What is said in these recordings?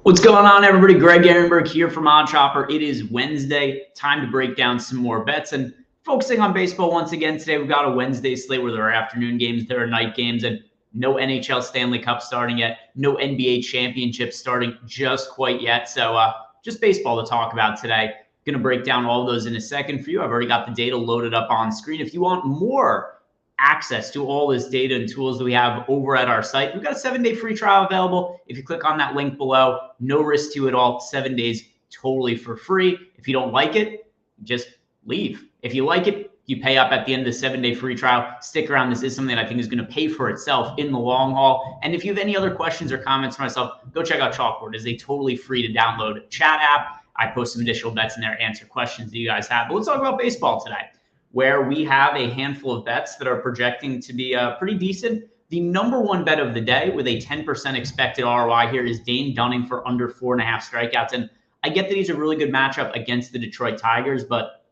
What's going on, everybody? Greg Ehrenberg here from Odd Chopper. It is Wednesday, time to break down some more bets and focusing on baseball once again. Today we've got a Wednesday slate where there are afternoon games, there are night games, and no NHL Stanley Cup starting yet, no NBA championship starting just quite yet. So just baseball to talk about today. Going to break down all of those in a second for you. I've already got the data loaded up on screen. If you want more access to all this data and tools that we have over at our site, we've got a 7-day free trial available. If you click on that link below, no risk to you at all. 7 days totally for free. If you don't like it, just leave. If you like it, you pay up at the end of the 7-day free trial. Stick around. This is something that I think is going to pay for itself in the long haul. And if you have any other questions or comments for myself, go check out Chalkboard. It is a totally free to download chat app. I post some additional bets in there, answer questions that you guys have. But let's talk about baseball today, where we have a handful of bets that are projecting to be pretty decent. The number one bet of the day with a 10% expected ROI here is Dane Dunning for under 4.5 strikeouts. And I get that he's a really good matchup against the Detroit Tigers, but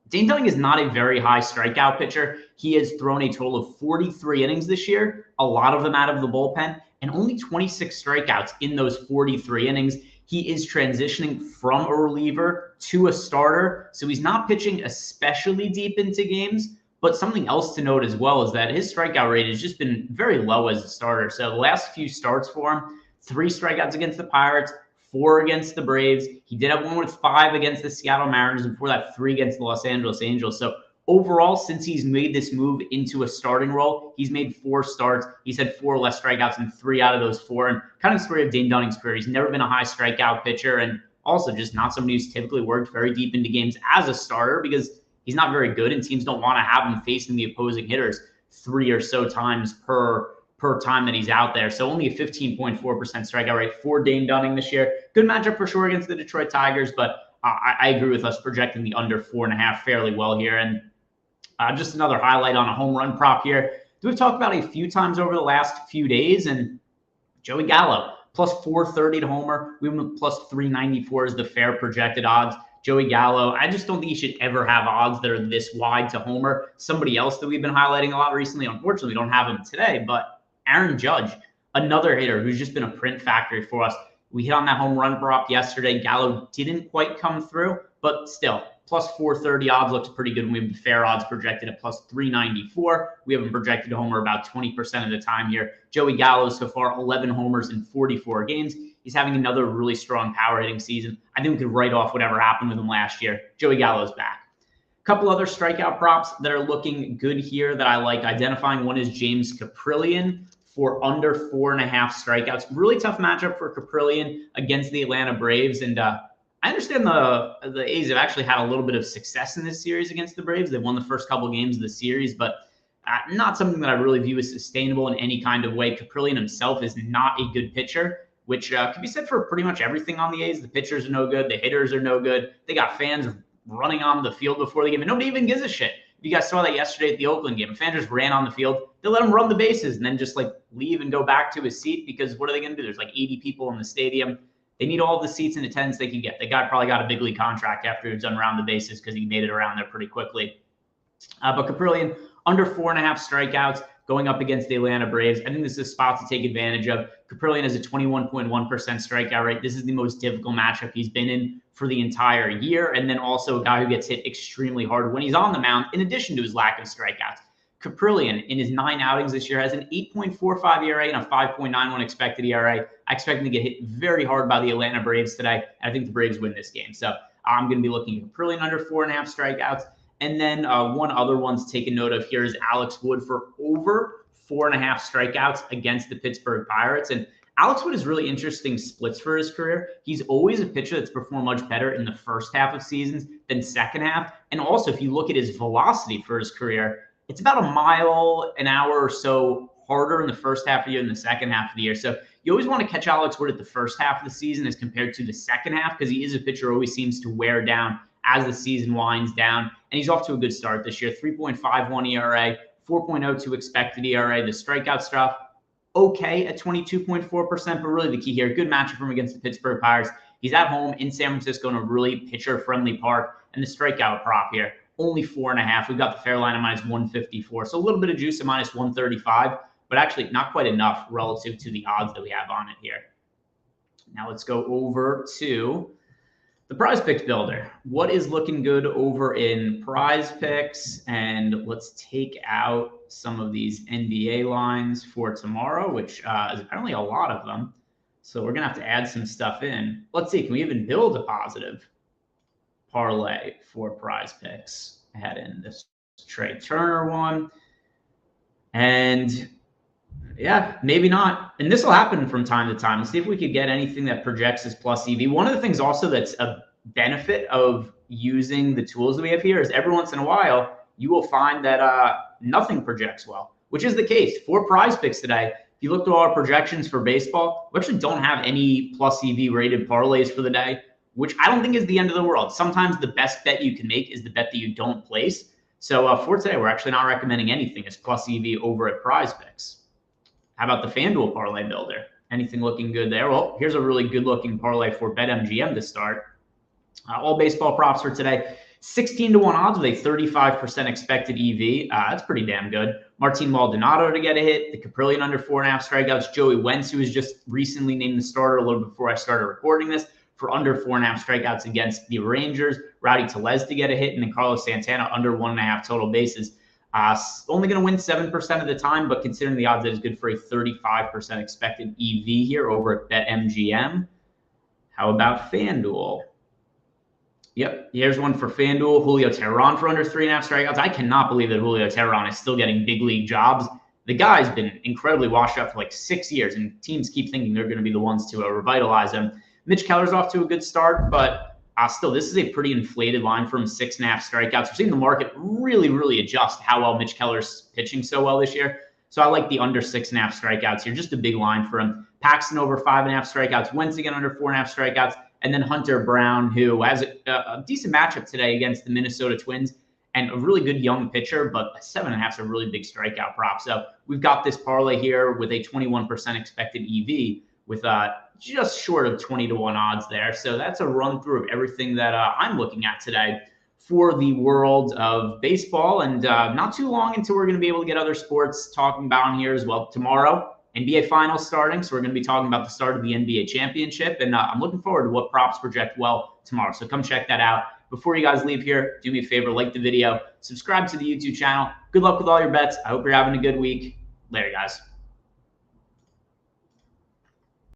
Dane Dunning is not a very high strikeout pitcher. He has thrown a total of 43 innings this year, a lot of them out of the bullpen, and only 26 strikeouts in those 43 innings. He is transitioning from a reliever to a starter, so he's not pitching especially deep into games. But something else to note as well is that his strikeout rate has just been very low as a starter. So the last few starts for him, 3 strikeouts against the Pirates, 4 against the Braves. He did have one with 5 against the Seattle Mariners, and before that, 3 against the Los Angeles Angels. So overall, since he's made this move into a starting role, he's made 4 starts. He's had 4 less strikeouts in 3 out of those 4. And kind of the story of Dane Dunning's career, he's never been a high strikeout pitcher, and also just not somebody who's typically worked very deep into games as a starter because he's not very good, and teams don't want to have him facing the opposing hitters 3 or so times per time that he's out there. So only a 15.4% strikeout rate for Dane Dunning this year. Good matchup for sure against the Detroit Tigers, but I agree with us projecting the under 4.5 fairly well here. And just another highlight on a home run prop here. We've talked about a few times over the last few days, and Joey Gallo, plus 430 to homer. We went plus 394 is the fair projected odds. Joey Gallo, I just don't think he should ever have odds that are this wide to homer. Somebody else that we've been highlighting a lot recently, unfortunately, we don't have him today, but Aaron Judge, another hitter who's just been a print factory for us. We hit on that home run prop yesterday. Gallo didn't quite come through, but still, plus 430 odds looks pretty good. We have fair odds projected at plus 394. We have him projected to homer about 20% of the time here. Joey Gallo so far, 11 homers in 44 games. He's having another really strong power hitting season. I think we could write off whatever happened with him last year. Joey Gallo's back. A couple other strikeout props that are looking good here that I like identifying. One is James Caprillion for under 4.5 strikeouts. Really tough matchup for Caprillion against the Atlanta Braves. And I understand the A's have actually had a little bit of success in this series against the Braves. They won the first couple games of the series, but not something that I really view as sustainable in any kind of way. Caprillion himself is not a good pitcher, which can be said for pretty much everything on the A's. The pitchers are no good. The hitters are no good. They got fans running on the field before the game, and nobody even gives a shit. You guys saw that yesterday at the Oakland game. A fan just ran on the field. They let him run the bases and then just leave and go back to his seat because what are they going to do? There's 80 people in the stadium. They need all the seats and attendance they can get. The guy probably got a big league contract after he was done around the bases because he made it around there pretty quickly. But Caprillion, under 4.5 strikeouts, going up against the Atlanta Braves. I think this is a spot to take advantage of. Caprillion has a 21.1% strikeout rate. This is the most difficult matchup he's been in for the entire year. And then also a guy who gets hit extremely hard when he's on the mound, in addition to his lack of strikeouts. Caprillion, in his 9 outings this year, has an 8.45 ERA and a 5.91 expected ERA. I expect him to get hit very hard by the Atlanta Braves today. I think the Braves win this game. So I'm going to be looking at Caprillion under 4.5 strikeouts. And then one other one to take a note of here is Alex Wood for over 4.5 strikeouts against the Pittsburgh Pirates. And Alex Wood has really interesting splits for his career. He's always a pitcher that's performed much better in the first half of seasons than second half. And also, if you look at his velocity for his career, it's about a mile an hour or so harder in the first half of the year than the second half of the year. So you always want to catch Alex Wood at the first half of the season as compared to the second half because he is a pitcher who always seems to wear down as the season winds down. And he's off to a good start this year. 3.51 ERA, 4.02 expected ERA. The strikeout stuff, okay at 22.4%, but really the key here, good matchup for him against the Pittsburgh Pirates. He's at home in San Francisco in a really pitcher-friendly park. And the strikeout prop here, only 4.5. We've got the fair line at minus 154. So a little bit of juice at minus 135, but actually not quite enough relative to the odds that we have on it here. Now let's go over to the Prize Picks Builder. What is looking good over in Prize Picks? And let's take out some of these NBA lines for tomorrow, which is apparently a lot of them. So we're going to have to add some stuff in. Let's see, can we even build a positive parlay for Prize Picks? Add in this Trey Turner one. And yeah, maybe not. And this will happen from time to time. Let's see if we could get anything that projects as plus EV. One of the things also that's a benefit of using the tools that we have here is every once in a while, you will find that nothing projects well, which is the case for Prize Picks today. If you look at all our projections for baseball, we actually don't have any plus EV rated parlays for the day, which I don't think is the end of the world. Sometimes the best bet you can make is the bet that you don't place. So for today, we're actually not recommending anything as plus EV over at Prize Picks. How about the FanDuel parlay builder? Anything looking good there? Well, here's a really good looking parlay for BetMGM to start. All baseball props for today. 16-1 odds with a 35% expected EV. That's pretty damn good. Martin Maldonado to get a hit. The Caprillion under 4.5 strikeouts. Joey Wentz, who was just recently named the starter a little before I started recording this, for under 4.5 strikeouts against the Rangers. Rowdy Tellez to get a hit. And then Carlos Santana under 1.5 total bases. Only going to win 7% of the time, but considering the odds, that is good for a 35% expected EV here over at BetMGM. How about FanDuel? Yep, here's one for FanDuel. Julio Teheran for under 3.5 strikeouts. I cannot believe that Julio Teheran is still getting big league jobs. The guy's been incredibly washed up for like 6 years, and teams keep thinking they're going to be the ones to revitalize him. Mitch Keller's off to a good start, but still, this is a pretty inflated line from 6.5 strikeouts. We're seeing the market really adjust how well Mitch Keller's pitching so well this year. So I like the under 6.5 strikeouts here. Just a big line for him. Paxton over 5.5 strikeouts. Wentz again under 4.5 strikeouts. And then Hunter Brown, who has a decent matchup today against the Minnesota Twins and a really good young pitcher, but 7.5 is a really big strikeout prop. So we've got this parlay here with a 21% expected EV with just short of 20-1 odds there. So that's a run through of everything that I'm looking at today for the world of baseball. And not too long until we're going to be able to get other sports talking about on here as well. Tomorrow, NBA Finals starting, so we're going to be talking about the start of the NBA Championship, and I'm looking forward to what props project well tomorrow. So come check that out. Before you guys leave here, do me a favor, like the video, subscribe to the YouTube channel. Good luck with all your bets. I hope you're having a good week. Later, guys.